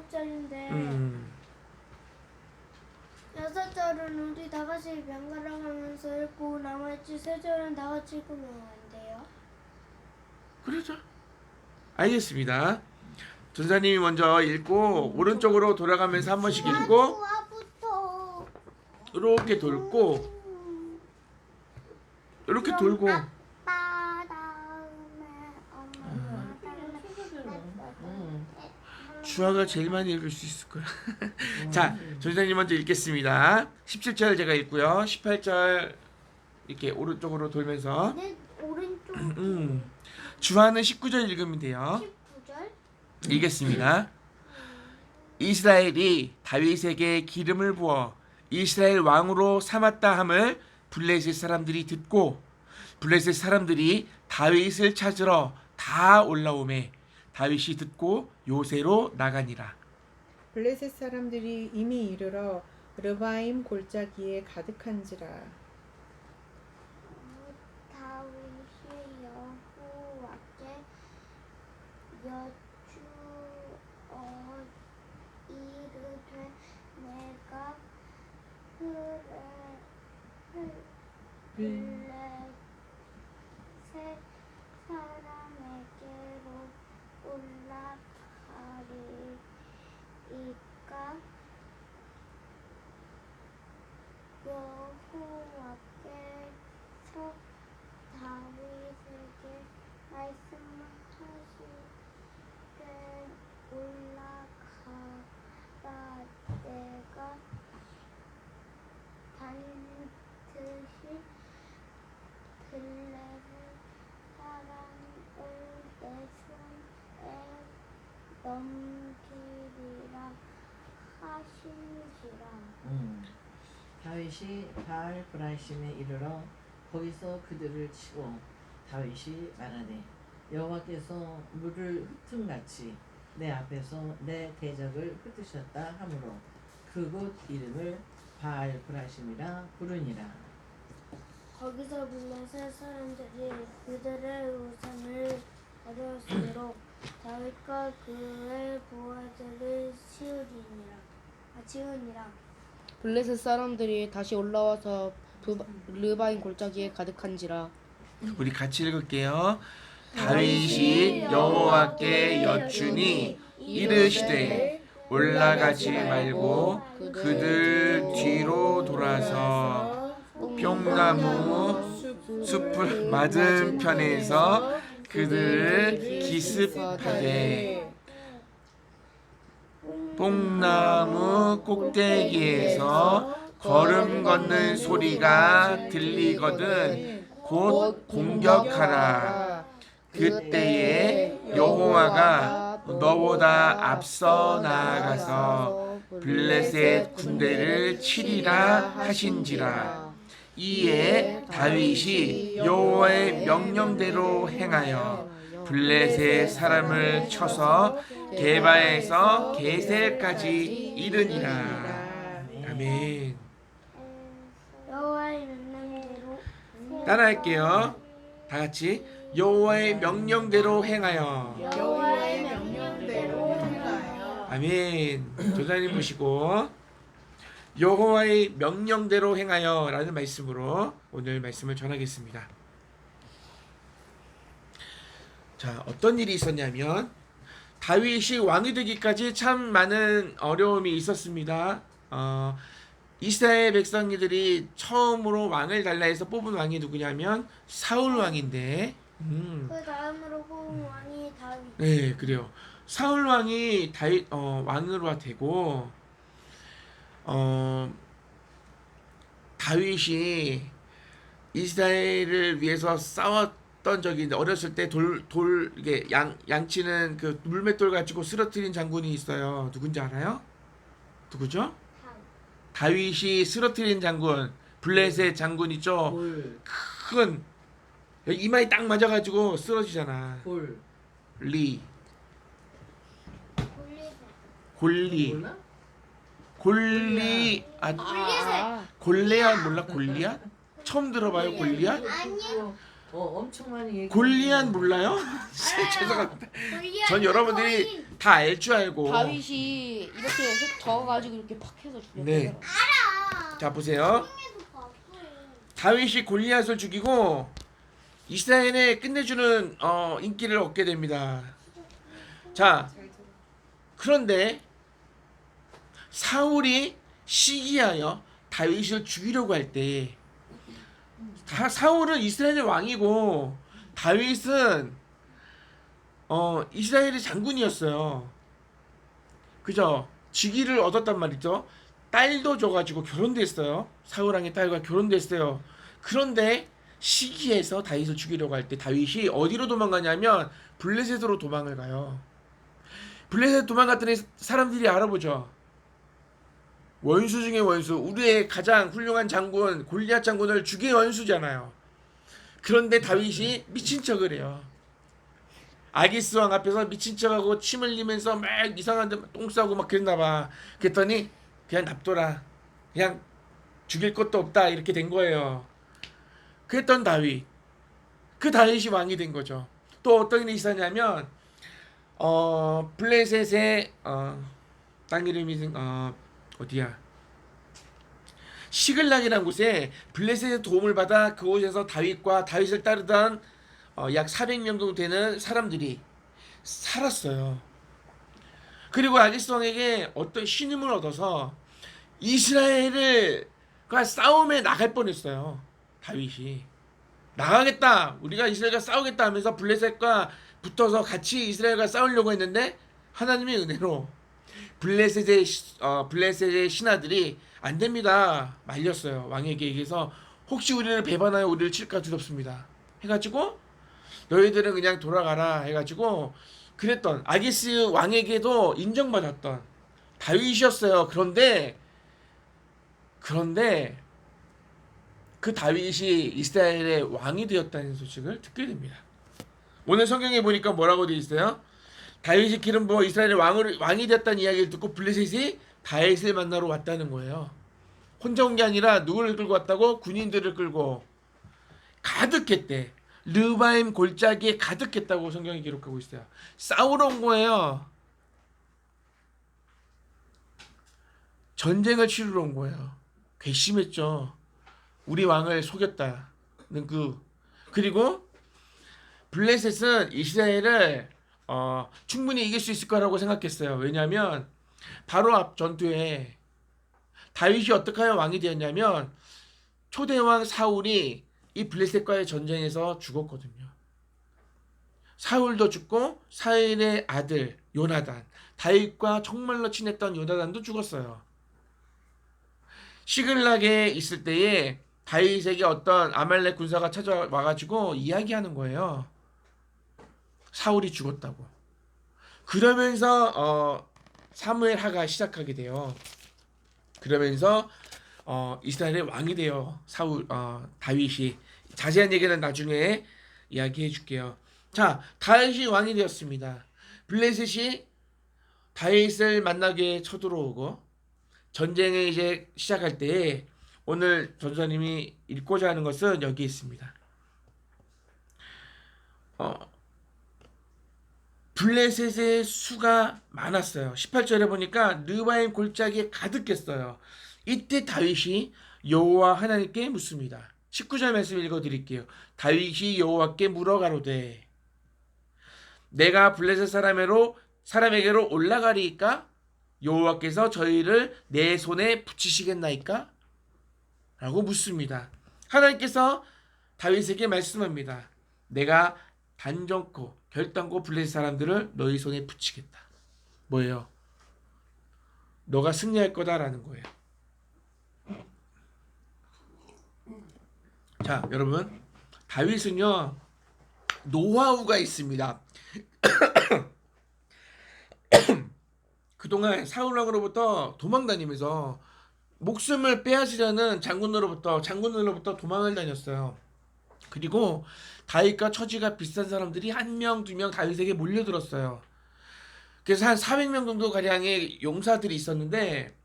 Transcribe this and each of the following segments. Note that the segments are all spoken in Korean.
7절인데 6절은 우리 다 같이 번갈아 가면서 읽고 나머지 3절은 다 같이 읽으면 안 돼요? 그러죠. 알겠습니다. 전사님이 먼저 읽고 오른쪽으로 돌아가면서 한 번씩 읽고 좋아부터 이렇게 돌고 이렇게 돌고 아빠 다음에 엄마 주아가 제일 많이 읽을 수 있을 거야. 자, 전사님 먼저 읽겠습니다. 17절 제가 읽고요. 18절 이렇게 오른쪽으로 돌면서 내 오른쪽 주아는 19절 읽으면 돼요. 19절 읽겠습니다. 이스라엘이 다윗에게 기름을 부어 이스라엘 왕으로 삼았다 함을 블레셋 사람들이 듣고 블레셋 사람들이 다윗을 찾으러 다 올라오매 다윗이 듣고 요새로 나가니라. 블레셋 사람들이 이미 이르러 르바임 골짜기에 가득한지라. 다윗이 여호와께 여쭈어 이르되 내가 블레셋 사람에게로 올라가리이까 여호와께서 다윗에게 말씀하시되 올라가라 내가 반드시 블레셋 사람을 내 손에 넘기리라 하신지라. 다윗이 바알 브라심에 이르러 거기서 그들을 치고 다윗이 말하되 여호와께서 물을 흩음같이 내 앞에서 내 대적을 흩으셨다 하므로 그곳 이름을 바알 브라심이라 부르니라. 거기서 블레셋 사람들이 그들의 우상을 버렸으므로 다윗과 그의 부하들을 치우니라. 블레셋 사람들이 다시 올라와서 르바임 골짜기에 가득한지라. 우리 같이 읽을게요. 다윗이 여호와께 여쭈니 이르시되 올라가지 말고 그들 뒤로 돌아서 뿅나무 숲을 맞은편에서 그들을 기습하되 뽕나무 꼭대기에서 걸음 걷는 소리가 들리거든 곧 공격하라. 그때에 여호와가 너보다 앞서 나아가서 블레셋 군대를 치리라 하신지라. 이에 다윗이 여호와의 명령대로 행하여 블레셋 사람을 쳐서 게바에서 게셀까지 이르니라. 아멘. 여호와의 명령대로 따라할게요. 다 같이 여호와의 명령대로 행하여. 여호와의 명령대로 행하여. 아멘. 조사님 보시고 여호와의 명령대로 행하여 라는 말씀으로 오늘 말씀을 전하겠습니다. 자, 어떤 일이 있었냐면 다윗이 왕이 되기까지 참 많은 어려움이 있었습니다. 이스라엘 백성들이 처음으로 왕을 달라 해서 뽑은 왕이 누구냐면 사울 왕인데 그 다음으로 뽑은 왕이 다윗. 네, 그래요. 사울 왕이 다윗 왕으로 되고 다윗이 이스라엘을 위해서 싸웠던 적이 있는데 어렸을 때 이게 양치는 그 물맷돌 가지고 쓰러뜨린 장군이 있어요. 누군지 알아요? 누구죠? 다윗이 쓰러뜨린 장군, 블레셋 장군 있죠? 큰 이마에 딱 맞아가지고 쓰러지잖아. 골리. 골리앗 몰라? 골리앗? 처음 들어봐요, 골리앗? 아니요. 엄청 많이 얘기. 골리앗 몰라요? 죄송합니다. 전 여러분들이 다 알 줄 알고. 다윗이 이렇게 흙 저어가지고 이렇게 팍 해서 죽였대요. 네. 자 보세요. 다윗이 골리앗을 죽이고 이스라엘에 끝내주는 인기를 얻게 됩니다. 자, 그런데 사울이 시기하여 다윗을 죽이려고 할 때 사울은 이스라엘의 왕이고 다윗은 이스라엘의 장군이었어요. 그죠? 직위를 얻었단 말이죠. 딸도 줘가지고 결혼도 했어요. 사울왕의 딸과 결혼도 했어요. 그런데 시기에서 다윗을 죽이려고 할 때 다윗이 어디로 도망가냐면 블레셋으로 도망을 가요. 블레셋 도망갔더니 사람들이 알아보죠. 원수 중에 원수, 우리의 가장 훌륭한 장군 골리앗 장군을 죽인 원수잖아요. 그런데 다윗이 미친 척을 해요. 아기스 왕 앞에서 미친 척하고 침 흘리면서 막 이상한 데 똥 싸고 막 그랬나봐. 그랬더니 그냥 납둬라, 그냥 죽일 것도 없다, 이렇게 된 거예요. 그랬던 다윗, 그 다윗이 왕이 된 거죠. 또 어떤 일이 있었냐면 블레셋의 땅 이름이 어디야? 시글락이라는 곳에 블레셋의 도움을 받아 그곳에서 다윗을 따르던 약 400명 정도 되는 사람들이 살았어요. 그리고 아기스 왕에게 어떤 신임을 얻어서 이스라엘과 싸움에 나갈 뻔했어요. 다윗이 나가겠다, 우리가 이스라엘과 싸우겠다 하면서 블레셋과 붙어서 같이 이스라엘과 싸우려고 했는데 하나님의 은혜로 블레셋의 신하들이 안 됩니다, 말렸어요. 왕에게 얘기해서 혹시 우리를 배반하여 우리를 칠까 두렵습니다 해가지고 너희들은 그냥 돌아가라 해가지고 그랬던 아기스 왕에게도 인정받았던 다윗이었어요. 그런데 그 다윗이 이스라엘의 왕이 되었다는 소식을 듣게 됩니다. 오늘 성경에 보니까 뭐라고 되어 있어요? 다윗이 기름 부어 이스라엘의 왕이 되었다는 이야기를 듣고 블레셋이 다윗을 만나러 왔다는 거예요. 혼자 온 게 아니라 누구를 끌고 왔다고? 군인들을 끌고 가득했대. 르바임 골짜기에 가득했다고 성경이 기록하고 있어요. 싸우러 온 거예요. 전쟁을 치르러 온 거예요. 괘씸했죠. 우리 왕을 속였다는 그리고 블레셋은 이스라엘을 충분히 이길 수 있을 거라고 생각했어요. 왜냐하면 바로 앞 전투에 다윗이 어떻게 하여 왕이 되었냐면 초대왕 사울이 이 블레셋과의 전쟁에서 죽었거든요. 사울도 죽고 사울의 아들 요나단, 다윗과 정말로 친했던 요나단도 죽었어요. 시글락에 있을 때에 다윗에게 어떤 아말렉 군사가 찾아와가지고 이야기하는 거예요. 사울이 죽었다고. 그러면서 사무엘 하가 시작하게 돼요. 그러면서 이스라엘의 왕이 돼요. 다윗이. 자세한 얘기는 나중에 이야기해 줄게요. 자, 다윗이 왕이 되었습니다. 블레셋이 다윗을 만나게 쳐들어오고 전쟁에 이제 시작할 때에 오늘 전사님이 읽고자 하는 것은 여기 있습니다. 블레셋의 수가 많았어요. 18절에 보니까 르바임 골짜기에 가득했어요. 이때 다윗이 여호와 하나님께 묻습니다. 19절 말씀 읽어드릴게요. 다윗이 여호와께 물어가로되 내가 블레셋 사람에게로 올라가리이까? 여호와께서 저희를 내 손에 붙이시겠나이까? 라고 묻습니다. 하나님께서 다윗에게 말씀합니다. 내가 단정코 결단코 블레셋 사람들을 너희 손에 붙이겠다. 뭐예요? 너가 승리할 거다라는 거예요. 자, 여러분, 다윗은요 노하우가 있습니다. 그동안 사울왕으로부터 도망다니면서 목숨을 빼앗으려는 장군으로부터 도망을 다녔어요. 그리고 다윗과 처지가 비슷한 사람들이 1명, 2명 다윗에게 몰려들었어요. 그래서 한 400명 정도 가량의 용사들이 있었는데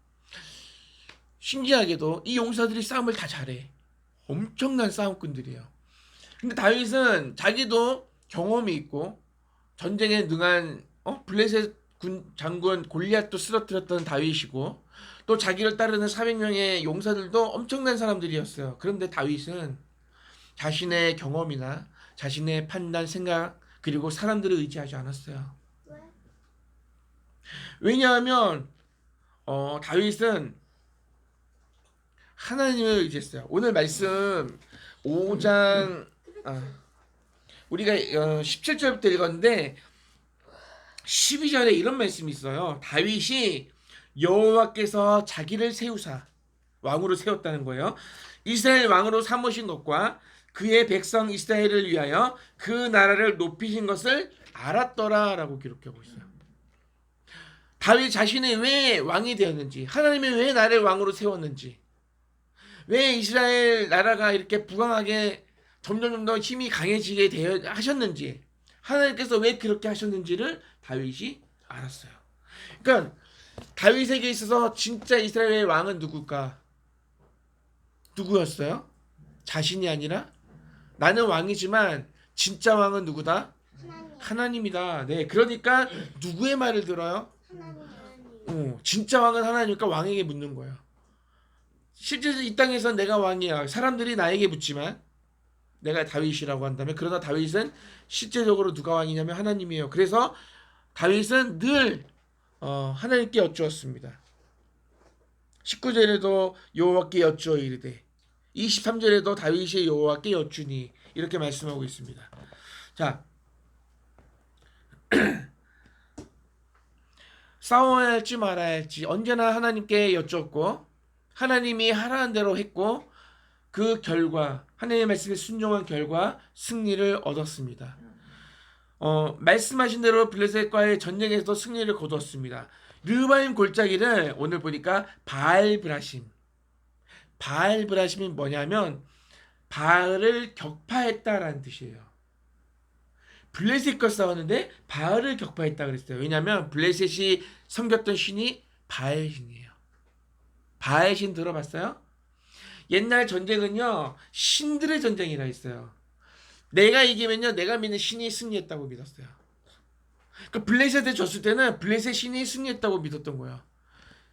신기하게도 이 용사들이 싸움을 다 잘해. 엄청난 싸움꾼들이에요. 근데 다윗은 자기도 경험이 있고 전쟁에 능한 블레셋 군 장군 골리앗도 쓰러뜨렸던 다윗이고 또 자기를 따르는 400명의 용사들도 엄청난 사람들이었어요. 그런데 다윗은 자신의 경험이나 자신의 판단, 생각 그리고 사람들을 의지하지 않았어요. 왜? 왜냐하면 다윗은 하나님을 의지했어요. 오늘 말씀 5장 우리가 17절부터 읽었는데 12절에 이런 말씀이 있어요. 다윗이 여호와께서 자기를 세우사 왕으로 세웠다는 거예요. 이스라엘 왕으로 삼으신 것과 그의 백성 이스라엘을 위하여 그 나라를 높이신 것을 알았더라라고 기록하고 있어요. 다윗 자신이 왜 왕이 되었는지, 하나님이 왜 나를 왕으로 세웠는지, 왜 이스라엘 나라가 이렇게 부강하게 점점 더 힘이 강해지게 하셨는지, 하나님께서 왜 그렇게 하셨는지를 다윗이 알았어요. 그러니까 다윗에게 있어서 진짜 이스라엘의 왕은 누굴까? 누구였어요? 자신이 아니라 나는 왕이지만 진짜 왕은 누구다? 하나님이다. 네, 그러니까 누구의 말을 들어요? 하나님. 진짜 왕은 하나님이니까 왕에게 묻는 거예요. 실제로 이 땅에서 내가 왕이야. 사람들이 나에게 묻지만 내가 다윗이라고 한다면, 그러나 다윗은 실제적으로 누가 왕이냐면 하나님이에요. 그래서 다윗은 늘 하나님께 여쭈었습니다. 19절에도 여호와께 여쭈어 이르되 23절에도 다윗이 여호와께 여쭈니 이렇게 말씀하고 있습니다. 자, 싸워야 할지 말아야 할지 언제나 하나님께 여쭈었고 하나님이 하라는 대로 했고 그 결과 하나님의 말씀에 순종한 결과 승리를 얻었습니다. 말씀하신 대로 블레셋과의 전쟁에서 승리를 거두었습니다. 르바임 골짜기를 오늘 보니까 바알브라심. 바알브라심이 뭐냐면 바알을 격파했다라는 뜻이에요. 블레셋과 싸웠는데 바알을 격파했다 그랬어요. 왜냐하면 블레셋이 섬겼던 신이 바알신이에요. 바알신 들어봤어요? 옛날 전쟁은요 신들의 전쟁이라 했어요. 내가 이기면요 내가 믿는 신이 승리했다고 믿었어요. 그러니까 블레셋에 졌을 때는 블레셋 신이 승리했다고 믿었던 거예요.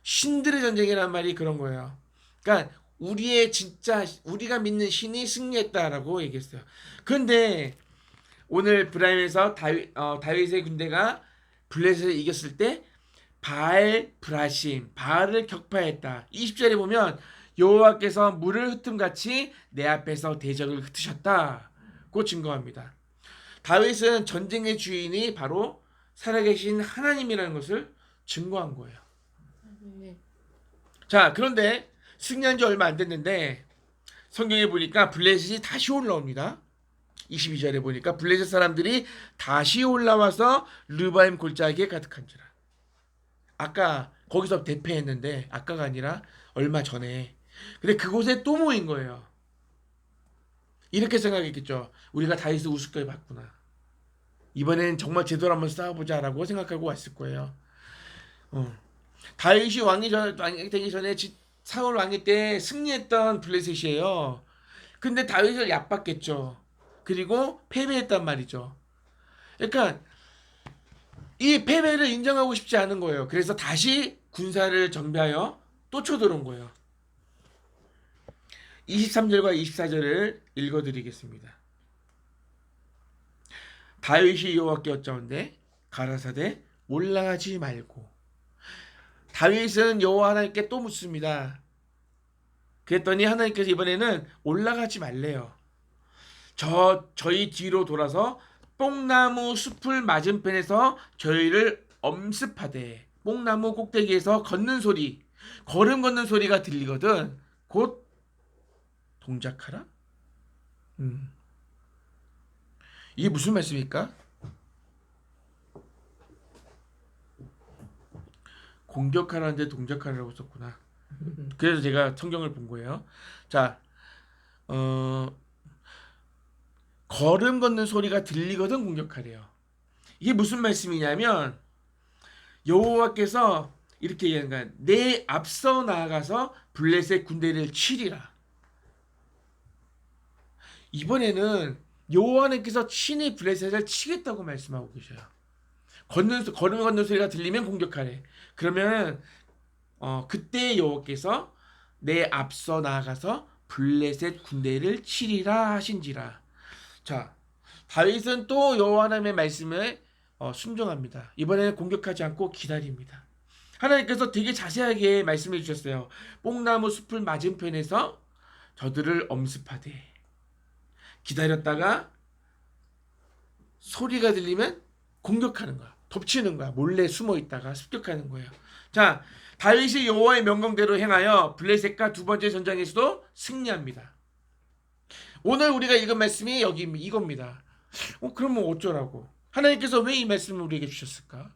신들의 전쟁이란 말이 그런 거예요. 그러니까 우리가 믿는 신이 승리했다라고 얘기했어요. 그런데 오늘 브라임에서 다윗의 군대가 블레셋을 이겼을 때 바알 브라심, 바알을 격파했다. 20절에 보면 여호와께서 물을 흩음같이 내 앞에서 대적을 흩으셨다고 증거합니다. 다윗은 전쟁의 주인이 바로 살아계신 하나님이라는 것을 증거한 거예요. 자, 그런데 승리한 지 얼마 안 됐는데 성경에 보니까 블레셋이 다시 올라옵니다. 22절에 보니까 블레셋 사람들이 다시 올라와서 르바임 골짜기에 가득한지라. 아까 거기서 대패했는데 아까가 아니라 얼마 전에. 근데 그곳에 또 모인 거예요. 이렇게 생각했겠죠. 우리가 다윗을 우습게 봤구나. 이번엔 정말 제대로 한번 싸워보자라고 생각하고 왔을 거예요. 다윗이 왕이 되기 전에 사울 왕위 때 승리했던 블레셋이에요. 근데 다윗을 얕봤겠죠. 그리고 패배했단 말이죠. 그러니까 이 패배를 인정하고 싶지 않은 거예요. 그래서 다시 군사를 정비하여 또 쳐들어온 거예요. 23절과 24절을 읽어드리겠습니다. 다윗이 여호와께 여짜온대 가라사대 올라가지 말고. 다윗은 여호와 하나님께 또 묻습니다. 그랬더니 하나님께서 이번에는 올라가지 말래요. 저희 뒤로 돌아서 뽕나무 숲을 맞은편에서 저희를 엄습하되. 뽕나무 꼭대기에서 걷는 소리, 걸음 걷는 소리가 들리거든 곧 동작하라? 이게 무슨 말씀입니까? 공격하라는데 동작하라고 썼구나. 그래서 제가 성경을 본 거예요. 자, 걸음 걷는 소리가 들리거든 공격하래요. 이게 무슨 말씀이냐면 여호와께서 이렇게 얘기하는 거야. 내 앞서 나아가서 블레셋 군대를 치리라. 이번에는 여호와께서 친히 블레셋을 치겠다고 말씀하고 계셔요. 걸음 걷는 소리가 들리면 공격하래. 그러면 그때 여호와께서 내 앞서 나아가서 블레셋 군대를 치리라 하신지라. 자, 다윗은 또 여호와 하나님의 말씀에 순종합니다. 이번에는 공격하지 않고 기다립니다. 하나님께서 되게 자세하게 말씀해 주셨어요. 뽕나무 숲을 맞은편에서 저들을 엄습하되, 기다렸다가 소리가 들리면 공격하는 거야. 덮치는 거야. 몰래 숨어 있다가 습격하는 거예요. 자, 다윗이 여호와의 명령대로 행하여 블레셋과 두 번째 전장에서도 승리합니다. 오늘 우리가 읽은 말씀이 여기 이겁니다. 그러면 어쩌라고? 하나님께서 왜 이 말씀을 우리에게 주셨을까?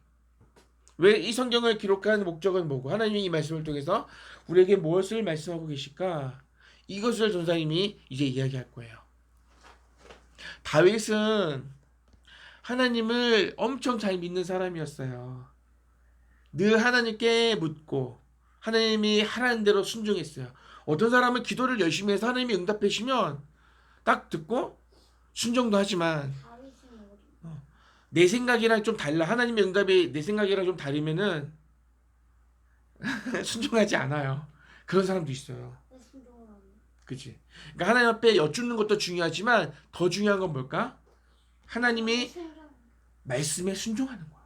왜 이 성경을 기록한 목적은 뭐고, 하나님이 이 말씀을 통해서 우리에게 무엇을 말씀하고 계실까? 이것을 전사님이 이제 이야기할 거예요. 다윗은 하나님을 엄청 잘 믿는 사람이었어요. 늘 하나님께 묻고 하나님이 하라는 대로 순종했어요. 어떤 사람은 기도를 열심히 해서 하나님이 응답해 주시면 딱 듣고 순종도 하지만 내 생각이랑 좀 달라, 하나님의 응답이 내 생각이랑 좀 다르면은 순종하지 않아요. 그런 사람도 있어요. 그치? 그러니까 하나님 앞에 여쭙는 것도 중요하지만 더 중요한 건 뭘까? 하나님이 말씀에 순종하는 거야.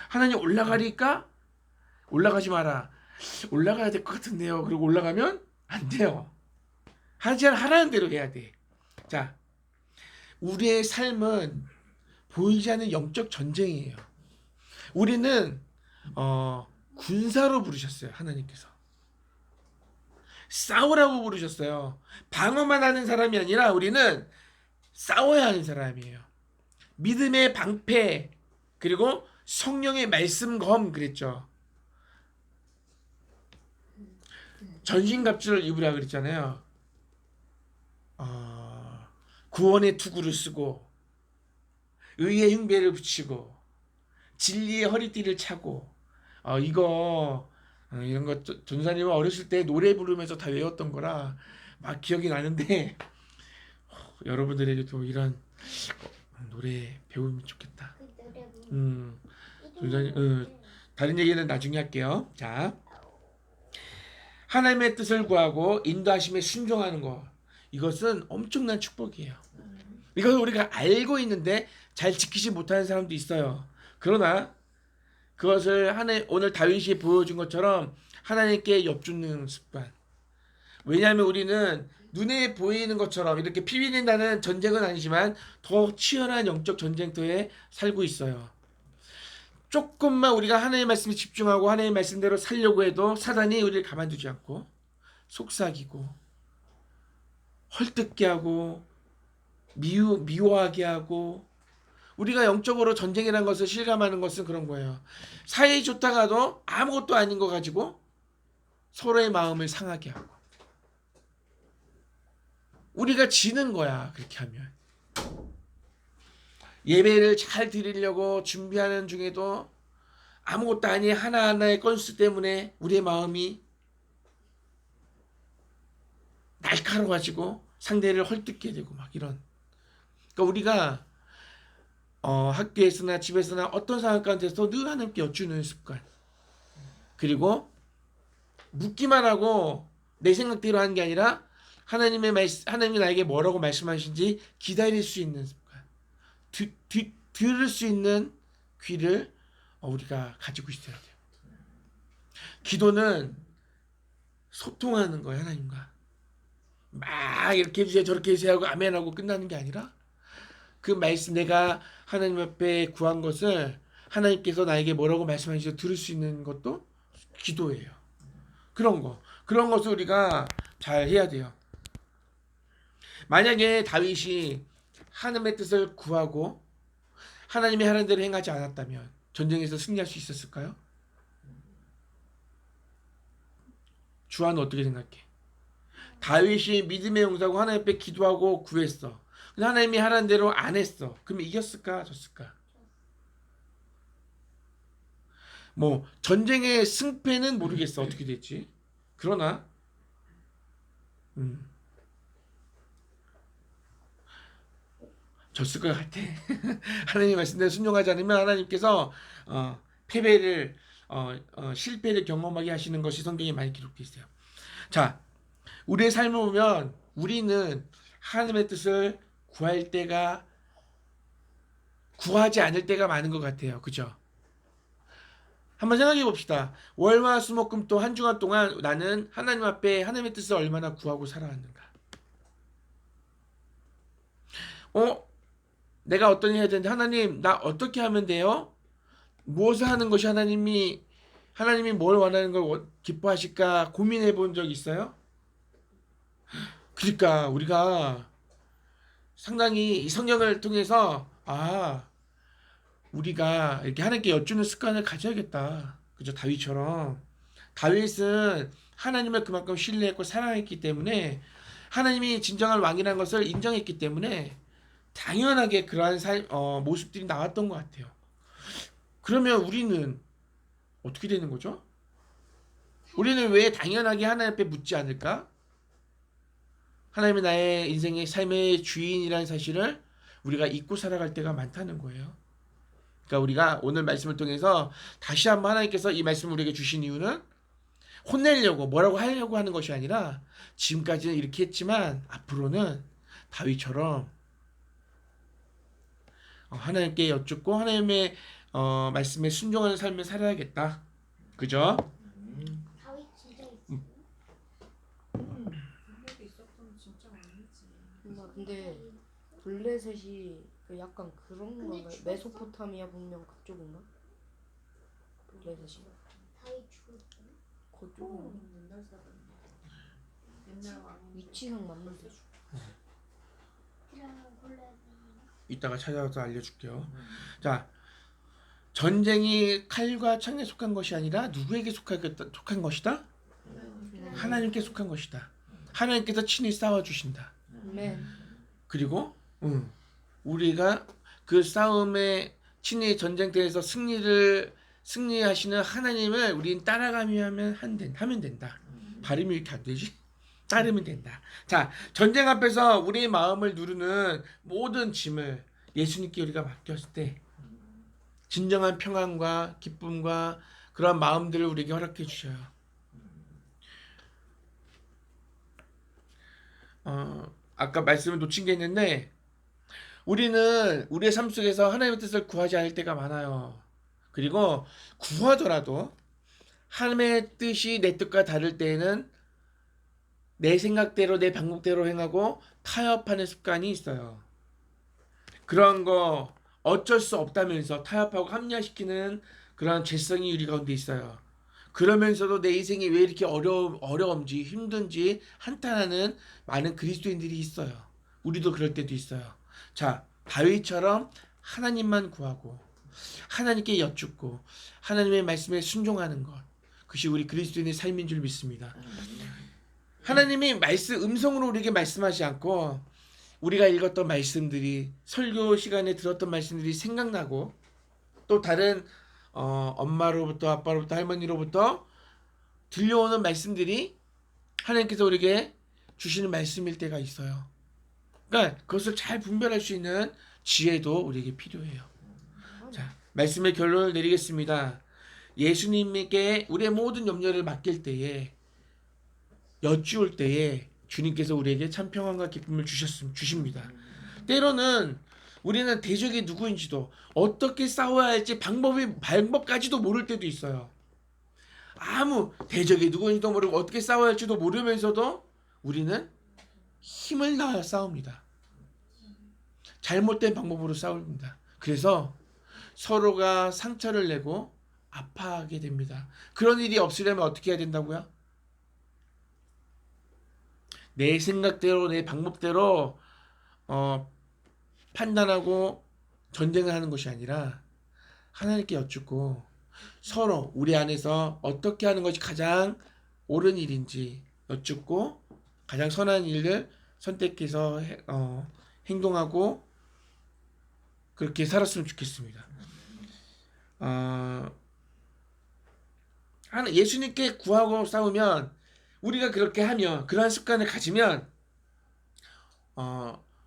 하나님 올라가니까 올라가지 마라. 올라가야 될 것 같은데요. 그리고 올라가면 안 돼요. 하라는 대로 해야 돼. 자, 우리의 삶은 보이지 않는 영적 전쟁이에요. 우리는 군사로 부르셨어요. 하나님께서 싸우라고 부르셨어요. 방어만 하는 사람이 아니라 우리는 싸워야 하는 사람이에요. 믿음의 방패, 그리고 성령의 말씀검 그랬죠. 전신갑주를 입으라 그랬잖아요. 구원의 투구를 쓰고 의의 흉배를 붙이고 진리의 허리띠를 차고, 이런 거 전사님은 어렸을 때 노래 부르면서 다 외웠던 거라 막 기억이 나는데 여러분들에게도 이런 노래 배우면 좋겠다. 전사님, 다른 얘기는 나중에 할게요. 자, 하나님의 뜻을 구하고 인도하심에 순종하는 것, 이것은 엄청난 축복이에요. 이것을 우리가 알고 있는데 잘 지키지 못하는 사람도 있어요. 그러나 그것을 오늘 다윗이 보여준 것처럼 하나님께 엽주는 습관. 왜냐하면 우리는 눈에 보이는 것처럼 이렇게 피비린다는 전쟁은 아니지만 더 치열한 영적 전쟁터에 살고 있어요. 조금만 우리가 하나님의 말씀에 집중하고 하나님의 말씀대로 살려고 해도 사단이 우리를 가만두지 않고 속삭이고 헐뜯게 하고 미워하게 하고, 우리가 영적으로 전쟁이라는 것을 실감하는 것은 그런 거예요. 사이 좋다가도 아무것도 아닌 거 가지고 서로의 마음을 상하게 하고, 우리가 지는 거야. 그렇게 하면 예배를 잘 드리려고 준비하는 중에도 아무것도 아닌 하나하나의 건수 때문에 우리의 마음이 날카로워지고 상대를 헐뜯게 되고 막 이런. 그러니까 우리가 학교에서나 집에서나 어떤 상황 가운데서 늘 하나님께 여쭈는 습관, 그리고 묻기만 하고 내 생각대로 하는 게 아니라 하나님이 나에게 뭐라고 말씀하신지 기다릴 수 있는 습관, 들을 수 있는 귀를 우리가 가지고 있어야 돼요. 기도는 소통하는 거예요. 하나님과 막 이렇게 해주세요 저렇게 해주세요 하고 아멘하고 끝나는 게 아니라 그 말씀, 내가 하나님 앞에 구한 것을 하나님께서 나에게 뭐라고 말씀하시죠 들을 수 있는 것도 기도예요. 그런 것을 우리가 잘 해야 돼요. 만약에 다윗이 하나님의 뜻을 구하고 하나님이 하는 대로 행하지 않았다면 전쟁에서 승리할 수 있었을까요? 주하는 어떻게 생각해? 다윗이 믿음의 용사고 하나님 앞에 기도하고 구했어. 근데 하나님이 하라는 대로 안 했어. 그러면 이겼을까? 졌을까? 뭐 전쟁의 승패는 모르겠어. 어떻게 됐지? 그러나 졌을 것 같아. 하나님 말씀대로 순종하지 않으면 하나님께서 패배를 실패를 경험하게 하시는 것이 성경에 많이 기록되어 있어요. 자, 우리의 삶을 보면 우리는 하나님의 뜻을 구하지 않을 때가 많은 것 같아요. 그죠? 한번 생각해 봅시다. 월화수목금 또 한 주간 동안 나는 하나님 앞에 하나님의 뜻을 얼마나 구하고 살아왔는가? 내가 어떤 일 해야 되는데 하나님 나 어떻게 하면 돼요? 무엇을 하는 것이 하나님이 뭘 원하는 걸 기뻐하실까 고민해 본 적 있어요? 그러니까 우리가 상당히 이 성경을 통해서 우리가 이렇게 하나님께 여쭈는 습관을 가져야겠다. 그죠? 다윗처럼. 다윗은 하나님을 그만큼 신뢰했고 사랑했기 때문에 하나님이 진정한 왕이라는 것을 인정했기 때문에 당연하게 그러한 모습들이 나왔던 것 같아요. 그러면 우리는 어떻게 되는 거죠? 우리는 왜 당연하게 하나님 앞에 묻지 않을까? 하나님이 나의 인생의 삶의 주인이라는 사실을 우리가 잊고 살아갈 때가 많다는 거예요. 그러니까 우리가 오늘 말씀을 통해서 다시 한번 하나님께서 이 말씀을 우리에게 주신 이유는 혼내려고 뭐라고 하려고 하는 것이 아니라 지금까지는 이렇게 했지만 앞으로는 다윗처럼 하나님께 여쭙고 하나님의 말씀에 순종하는 삶을 살아야겠다. 그죠? 다윗 진짜 있어요? 능력이 있었던 진짜 아니지. 근데 블레셋이 그 약간 그런 근데 건가요? 죽었어? 메소포타미아 분명 그쪽인가? 블레셋이 다윗 죽었어? 그쪽은 옛날 사람. 옛날 왕. 위치상 맞는데. 그러면 골라야 이따가 찾아서 알려줄게요. 자, 전쟁이 칼과 창에 속한 것이 아니라 누구에게 속한 것이다? 하나님께 속한 것이다. 하나님께서 친히 싸워주신다. 네. 그리고 우리가 그 싸움에 친히 전쟁터에서 승리하시는 하나님을 우린 따라가면 하면 된다. 발음이 이렇게 안 되지? 따르면 된다. 자, 전쟁 앞에서 우리의 마음을 누르는 모든 짐을 예수님께 우리가 맡겼을 때 진정한 평안과 기쁨과 그런 마음들을 우리에게 허락해 주셔요. 아까 말씀을 놓친 게 있는데 우리는 우리의 삶 속에서 하나님의 뜻을 구하지 않을 때가 많아요. 그리고 구하더라도 하나님의 뜻이 내 뜻과 다를 때에는 내 생각대로 내 방법대로 행하고 타협하는 습관이 있어요. 그런 거 어쩔 수 없다면서 타협하고 합리화시키는 그런 죄성이 우리 가운데 있어요. 그러면서도 내 인생이 왜 이렇게 어려운지 힘든지 한탄하는 많은 그리스도인들이 있어요. 우리도 그럴 때도 있어요. 자, 다윗처럼 하나님만 구하고 하나님께 여쭙고 하나님의 말씀에 순종하는 것, 그것이 우리 그리스도인의 삶인 줄 믿습니다. 하나님이 음성으로 우리에게 말씀하지 않고 우리가 읽었던 말씀들이, 설교 시간에 들었던 말씀들이 생각나고 또 다른 엄마로부터 아빠로부터 할머니로부터 들려오는 말씀들이 하나님께서 우리에게 주시는 말씀일 때가 있어요. 그러니까 그것을 잘 분별할 수 있는 지혜도 우리에게 필요해요. 자, 말씀의 결론을 내리겠습니다. 예수님께 우리의 모든 염려를 맡길 때에, 여쭈올 때에 주님께서 우리에게 참 평안과 기쁨을 주십니다. 때로는 우리는 대적이 누구인지도 어떻게 싸워야 할지 방법까지도 모를 때도 있어요. 대적이 누구인지도 모르고 어떻게 싸워야 할지도 모르면서도 우리는 힘을 다하여 싸웁니다. 잘못된 방법으로 싸웁니다. 그래서 서로가 상처를 내고 아파하게 됩니다. 그런 일이 없으려면 어떻게 해야 된다고요? 내 생각대로 내 방법대로 판단하고 전쟁을 하는 것이 아니라 하나님께 여쭙고 서로 우리 안에서 어떻게 하는 것이 가장 옳은 일인지 여쭙고 가장 선한 일을 선택해서 행동하고 그렇게 살았으면 좋겠습니다. 예수님께 구하고 싸우면, 우리가 그렇게 하면, 그러한 습관을 가지면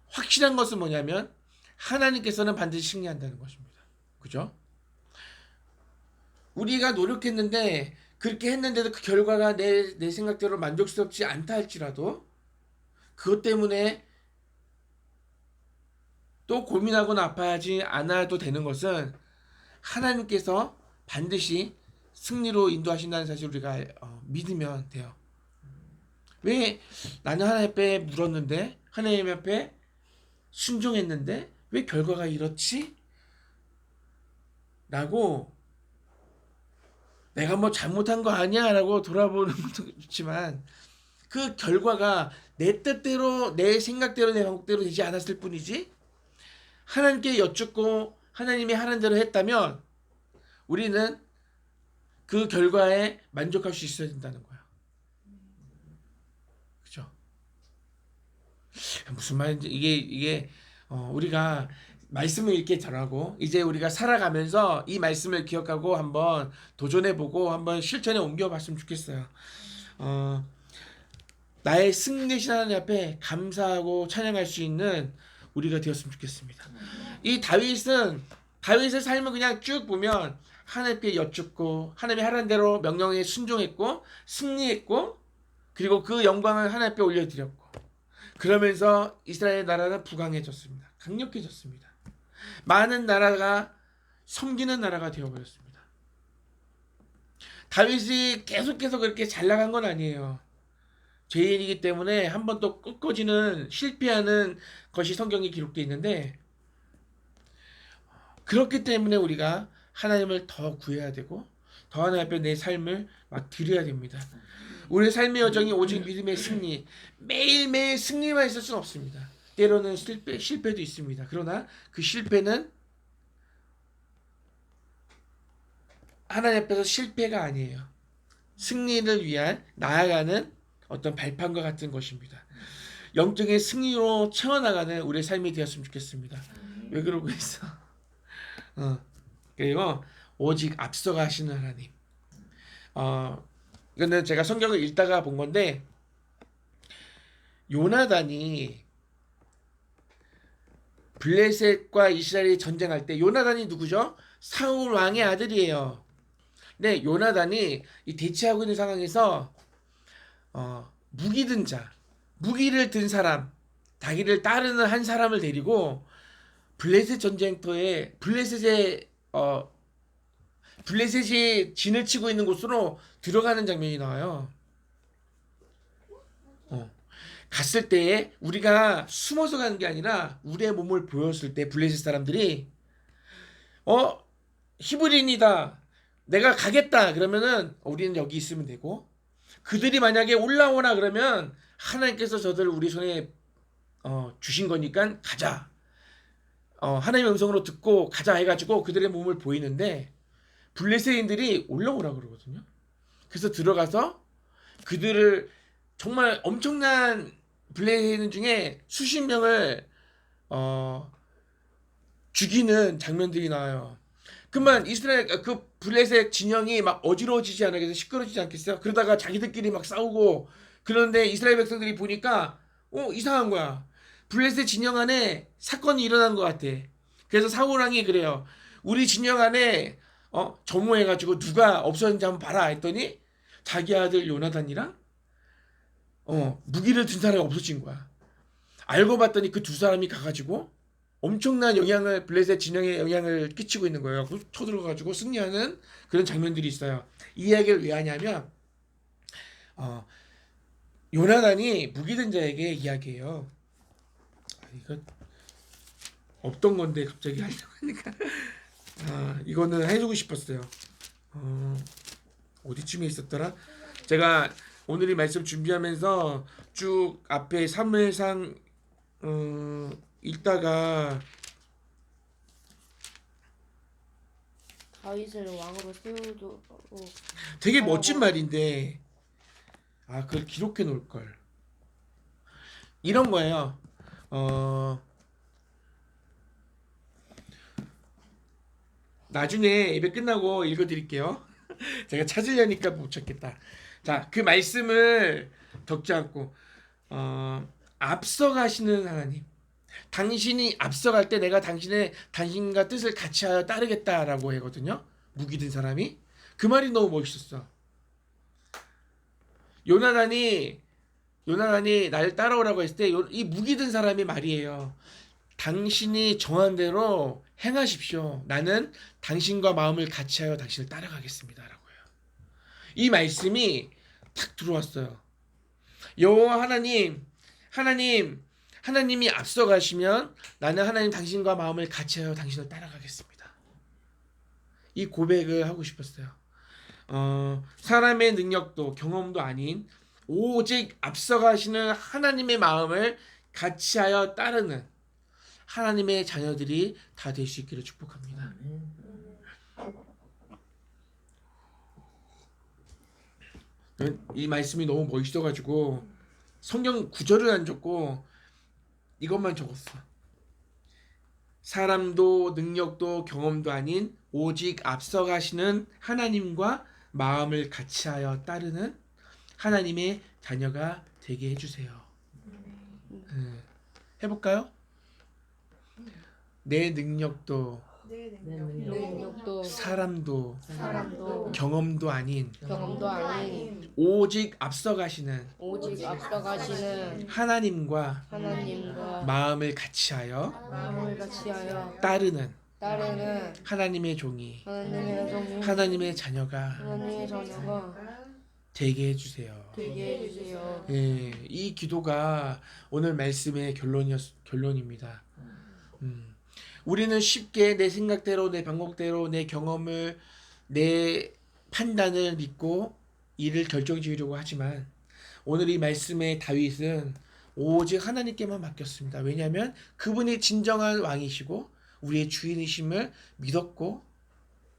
확실한 것은 뭐냐면 하나님께서는 반드시 승리한다는 것입니다. 그죠? 우리가 노력했는데 그렇게 했는데도 그 결과가 내 생각대로 만족스럽지 않다 할지라도 그것 때문에 또 고민하거나 아파하지 않아도 되는 것은 하나님께서 반드시 승리로 인도하신다는 사실 우리가 믿으면 돼요. 왜 나는 하나님 앞에 물었는데 하나님 앞에 순종했는데 왜 결과가 이렇지? 라고 내가 뭐 잘못한 거 아니야? 라고 돌아보는 것도 좋지만 그 결과가 내 뜻대로 내 생각대로 내 방법대로 되지 않았을 뿐이지 하나님께 여쭙고 하나님이 하는 대로 했다면 우리는 그 결과에 만족할 수 있어야 된다는 거야. 그죠? 무슨 말인지 이게 우리가 말씀을 읽게 전하고 이제 우리가 살아가면서 이 말씀을 기억하고 한번 도전해보고 한번 실천에 옮겨봤으면 좋겠어요. 나의 승리신 하나님 앞에 감사하고 찬양할 수 있는 우리가 되었으면 좋겠습니다. 이 다윗의 삶을 그냥 쭉 보면 하나님께 여쭙고 하나님이 하라는 대로 명령에 순종했고 승리했고 그리고 그 영광을 하나님 앞에 올려드렸고 그러면서 이스라엘 나라는 부강해졌습니다. 강력해졌습니다. 많은 나라가 섬기는 나라가 되어버렸습니다. 다윗이 계속해서 그렇게 잘 나간 건 아니에요. 죄인이기 때문에 한 번 또 꺾어지는 실패하는 것이 성경에 기록되어 있는데 그렇기 때문에 우리가 하나님을 더 구해야 되고 더 하나님 앞에 내 삶을 막 드려야 됩니다. 우리의 삶의 여정이 오직 믿음의 승리 매일매일 승리만 있을 수는 없습니다. 때로는 실패도 있습니다. 그러나 그 실패는 하나님 앞에서 실패가 아니에요. 승리를 위한 나아가는 어떤 발판과 같은 것입니다. 영적인 승리로 채워나가는 우리의 삶이 되었으면 좋겠습니다. 왜 그러고 있어? 그리고 오직 앞서가시는 하나님. 이거는 제가 성경을 읽다가 본 건데 요나단이 블레셋과 이스라엘이 전쟁할 때 요나단이 누구죠? 사울 왕의 아들이에요. 근데 요나단이 이 대치하고 있는 상황에서 무기를 든 사람, 자기를 따르는 한 사람을 데리고 블레셋 전쟁터에 블레셋이 진을 치고 있는 곳으로 들어가는 장면이 나와요. 갔을 때에 우리가 숨어서 가는 게 아니라 우리의 몸을 보였을 때 블레셋 사람들이 히브리인이다. 내가 가겠다. 그러면은 우리는 여기 있으면 되고 그들이 만약에 올라오나 그러면 하나님께서 저들을 우리 손에 주신 거니까 가자. 하나님의 음성으로 듣고 가자 해가지고 그들의 몸을 보이는데 블레셋인들이 올라오라 그러거든요. 그래서 들어가서 그들을 정말 엄청난 블레셋인 중에 수십 명을 죽이는 장면들이 나와요. 그만 이스라엘 그 블레셋 진영이 막 어지러워지지 않겠어요? 시끄러지지 않겠어요? 그러다가 자기들끼리 막 싸우고 그런데 이스라엘 백성들이 보니까 이상한 거야. 블레셋 진영 안에 사건이 일어난 것 같아. 그래서 사울 왕이 그래요. 우리 진영 안에 점호해가지고 누가 없었는지 한번 봐라 했더니 자기 아들 요나단이랑 무기를 든 사람이 없어진 거야. 알고 봤더니 그 두 사람이 가가지고 엄청난 영향을 블레셋 진영에 영향을 끼치고 있는 거예요. 쳐들어가지고 승리하는 그런 장면들이 있어요. 이 이야기를 왜 하냐면 요나단이 무기든 자에게 이야기해요. 이거 없던 건데 갑자기 하려고 하니까 이거는 해주고 싶었어요. 어디쯤에 있었더라? 제가 오늘 이 말씀 준비하면서 쭉 앞에 사무엘상 읽다가 다윗을 왕으로 세우도록 되게 멋진 말인데 그걸 기록해 놓을 걸. 이런 거예요. 나중에 예배 끝나고 읽어드릴게요. 제가 찾으려니까 못 찾겠다. 자, 그 말씀을 덮지 않고 앞서가시는 하나님. 당신이 앞서갈 때 내가 당신과 뜻을 같이하여 따르겠다라고 하거든요. 무기 든 사람이. 그 말이 너무 멋있었어. 요나단이 날 따라오라고 했을 때 이 무기 든 사람이 말이에요. 당신이 정한 대로 행하십시오. 나는 당신과 마음을 같이하여 당신을 따라가겠습니다. 라고요. 이 말씀이 탁 들어왔어요. 여호와 하나님이 앞서가시면 나는 하나님 당신과 마음을 같이하여 당신을 따라가겠습니다. 이 고백을 하고 싶었어요. 사람의 능력도 경험도 아닌 오직 앞서가시는 하나님의 마음을 같이하여 따르는 하나님의 자녀들이 다 될 수 있기를 축복합니다. 이 말씀이 너무 멋있어가지고 성경 구절을 안 적고 이것만 적었어. 사람도 능력도 경험도 아닌 오직 앞서가시는 하나님과 마음을 같이하여 따르는 하나님의 자녀가 되게 해주세요. 해볼까요? 내 능력도 네, 능력도 사람도 사람도 경험도 아닌 경험도 아닌 오직 앞서가시는 오직 앞서가시는 하나님과 하나님과 마음을 같이하여 마음을 같이하여 따르는 하나님의 종이 하나님의 하나님의 자녀가 하나님의 자녀가 되게 해주세요. 되게 해주세요. 예, 이 기도가 오늘 말씀의 결론입니다. 우리는 쉽게 내 생각대로, 내 방법대로, 내 경험을, 내 판단을 믿고 일을 결정지으려고 하지만 오늘 이 말씀의 다윗은 오직 하나님께만 맡겼습니다. 왜냐하면 그분이 진정한 왕이시고 우리의 주인이심을 믿었고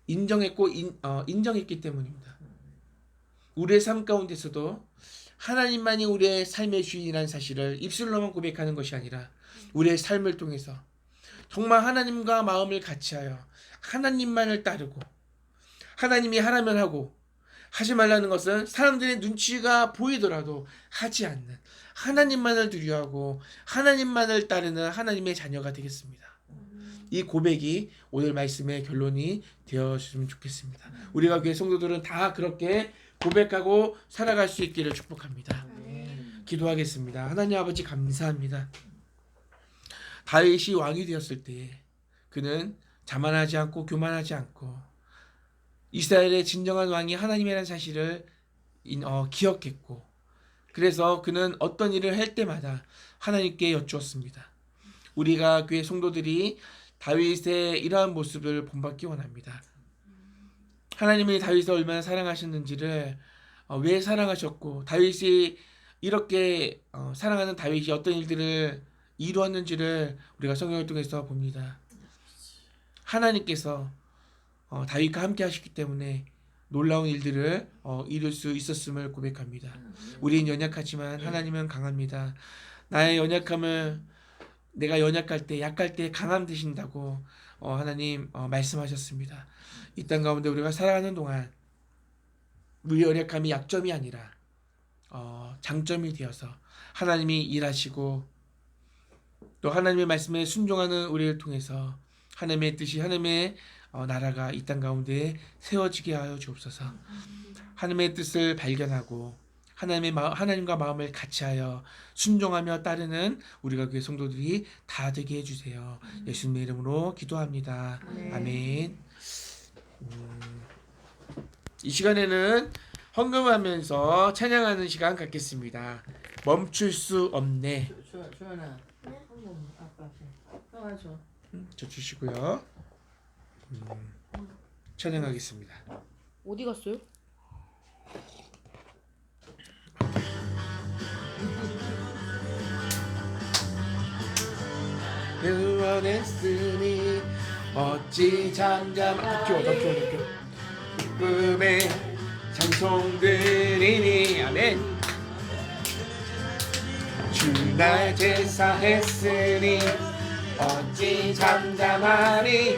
인정했기 때문입니다. 우리의 삶 가운데서도 하나님만이 우리의 삶의 주인이라는 사실을 입술로만 고백하는 것이 아니라 우리의 삶을 통해서 정말 하나님과 마음을 같이하여 하나님만을 따르고 하나님이 하라면 하고 하지 말라는 것은 사람들의 눈치가 보이더라도 하지 않는 하나님만을 두려워하고 하나님만을 따르는 하나님의 자녀가 되겠습니다. 이 고백이 오늘 말씀의 결론이 되었으면 좋겠습니다. 우리가 교회 성도들은 다 그렇게 고백하고 살아갈 수 있기를 축복합니다. 기도하겠습니다. 하나님 아버지 감사합니다. 다윗이 왕이 되었을 때 그는 자만하지 않고 교만하지 않고 이스라엘의 진정한 왕이 하나님이라는 사실을 기억했고 그래서 그는 어떤 일을 할 때마다 하나님께 여쭈었습니다. 우리가 교회 성도들이 다윗의 이러한 모습을 본받기 원합니다. 하나님이 다윗을 얼마나 사랑하셨는지를 왜 사랑하셨고 다윗이 이렇게 사랑하는 다윗이 어떤 일들을 이루었는지를 우리가 성경을 통해서 봅니다. 하나님께서 다윗과 함께 하셨기 때문에 놀라운 일들을 이룰 수 있었음을 고백합니다. 우리는 연약하지만 하나님은 강합니다. 나의 연약함을 내가 연약할 때 약할 때 강함 되신다고 하나님 말씀하셨습니다. 이 땅 가운데 우리가 살아가는 동안 우리 연약함이 약점이 아니라 장점이 되어서 하나님이 일하시고 또 하나님의 말씀에 순종하는 우리를 통해서 하나님의 뜻이 하나님의 나라가 이 땅 가운데 세워지게 하여 주옵소서. 하나님의 뜻을 발견하고 하나님과 마음을 같이하여 순종하며 따르는 우리가 교회 성도들이 다 되게 해주세요. 예수님의 이름으로 기도합니다. 아멘. 이 시간에는 헌금하면서 찬양하는 시간 갖겠습니다. 멈출 수 없네. 주원아, 아빠 앞에 떠와줘. 저 주시고요. 찬양하겠습니다. 어디 갔어요? 응원했으니 어찌 잠잠 더 키워 기쁨의 찬송 드리니 아멘. 주날 제사했으니 어찌 잠잠하니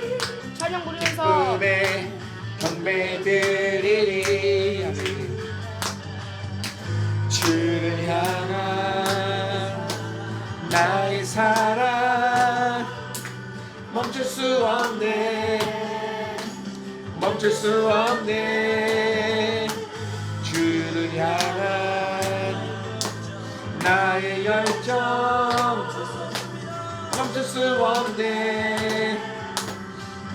찬양 부르면서 기쁨의 경배 드리니 아멘. 주를 향한 나의 사랑 멈출 수 없네. 주를 향한 나의 열정 멈출 수 없네.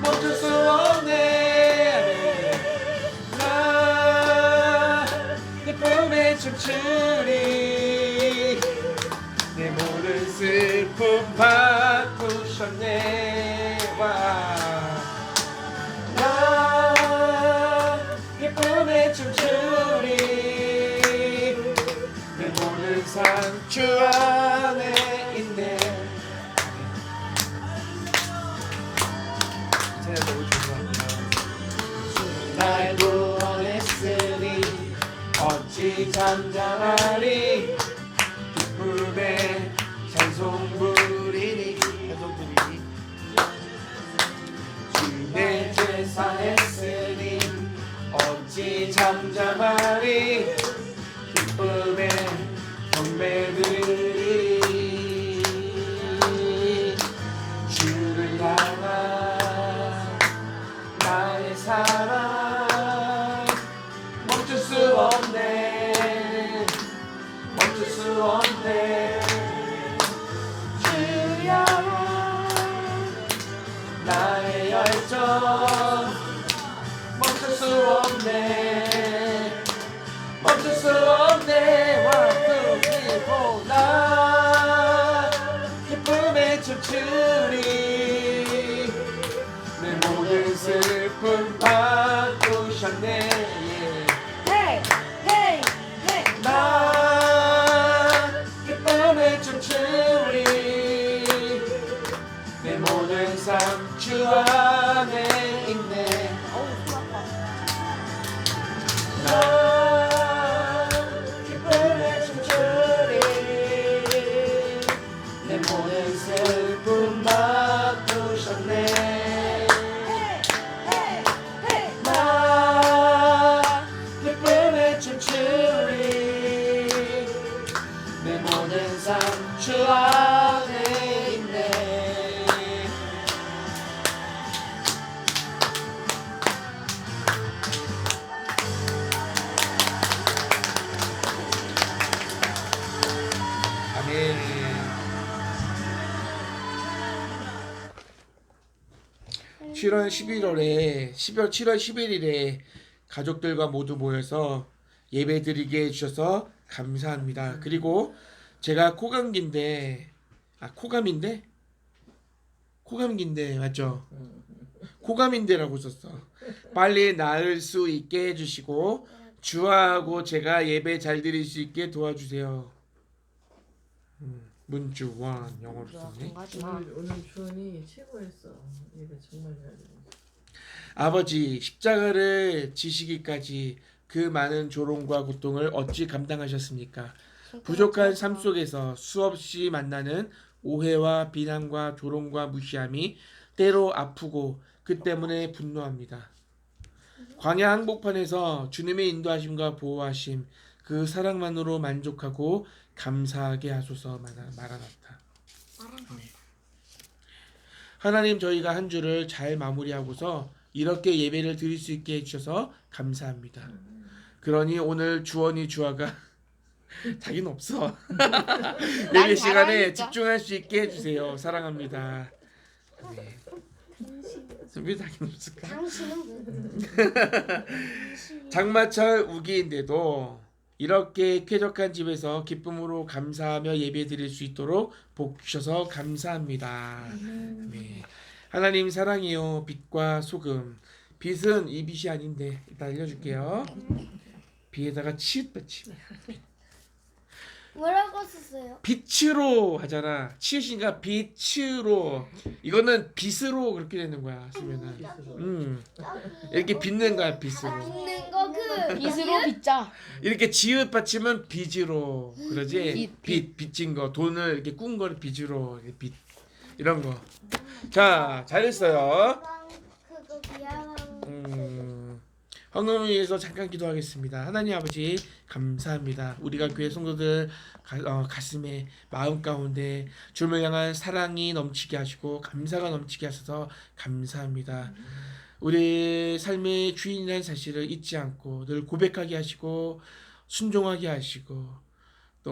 멈출 수 없네. 나 기쁨에 춤추리. 내 모든 슬픔 바꾸셨네. 나 기쁨에 춤추리. 내 모든 삶 주 안에 있네. 제가 너무 좋아합니다. 날 구원했으니 어찌 잠잠하리. 기쁨에 찬송 부리니. 주의 제사 했으니 어찌 잠잠하리. 기쁨에 경배드리리. 주를 향한 나의 사랑 멈출 수 없네. 멈출 수 없네. 주야 나의 열정 멈출 수 없네. 멈출 수 없네. One, two, three, four. 나 기쁨에 춤추리. 내 모든 슬픔 바꾸셨네. 헤이 헤이 헤이. 나 기쁨에 춤추리. 내 모든 삶 주 안에 있네. 어우 손 아파. 나 기쁨에 춤추리. 내 모든 슬픔 바꾸셨네. 나 기쁨에 춤추리. 내 모든 삶 주 안에 있네. 아멘. 7월 11일에 가족들과 모두 모여서 예배 드리게 해주셔서 감사합니다. 그리고 제가 코감기인데 맞죠? 코감인데라고 썼어. 빨리 나을 수 있게 해주시고 주하고 제가 예배 잘 드릴 수 있게 도와주세요. 문주원 영어로 썼네. 건가지마. 오늘 주원이 최고였어. 얘가 정말 잘 들었어. 아버지 십자가를 지시기까지 그 많은 조롱과 고통을 어찌 감당하셨습니까? 부족한 삶 속에서 수없이 만나는 오해와 비난과 조롱과 무시함이 때로 아프고 그 때문에 분노합니다. 광야 항복판에서 주님의 인도하심과 보호하심 그 사랑만으로 만족하고 감사하게 하소서. 마라나타. 하나님, 저희가 한 주를 잘 마무리하고서 이렇게 예배를 드릴 수 있게 해주셔서 감사합니다. 그러니 오늘 주원이 주아가 자기는 없어. 예배 시간에 잘하니까. 집중할 수 있게 해주세요. 사랑합니다. 네. 왜 자기는 없을까? 당신은 장마철 우기인데도 이렇게 쾌적한 집에서 기쁨으로 감사하며 예배 드릴 수 있도록 복 주셔서 감사합니다. 네. 하나님 사랑해요. 빛과 소금. 빛은 이 빛이 아닌데 이따 알려줄게요. 비에다가 치읓 받침. 뭐라고 썼어요? 빛으로 하잖아. 치읓이니까 빛으로. 이거는 빛으로 그렇게 되는 거야. 쓰면은. 이렇게 빛는 거야. 빛으로. 있는 거 그 빛으로 빗자. 이렇게 지읒 받치면 빚으로 그러지. 빛. 빚진 거, 돈을 이렇게 꾼 거를 빚으로. 빚 이런 거. 자, 잘했어요. 그거 비하랑 헌금을 위해서 잠깐 기도하겠습니다. 하나님 아버지 감사합니다. 우리가 교회 성도들 가슴에 마음 가운데 주님을 향한 사랑이 넘치게 하시고 감사가 넘치게 하셔서 감사합니다. 우리 삶의 주인이라는 사실을 잊지 않고 늘 고백하게 하시고 순종하게 하시고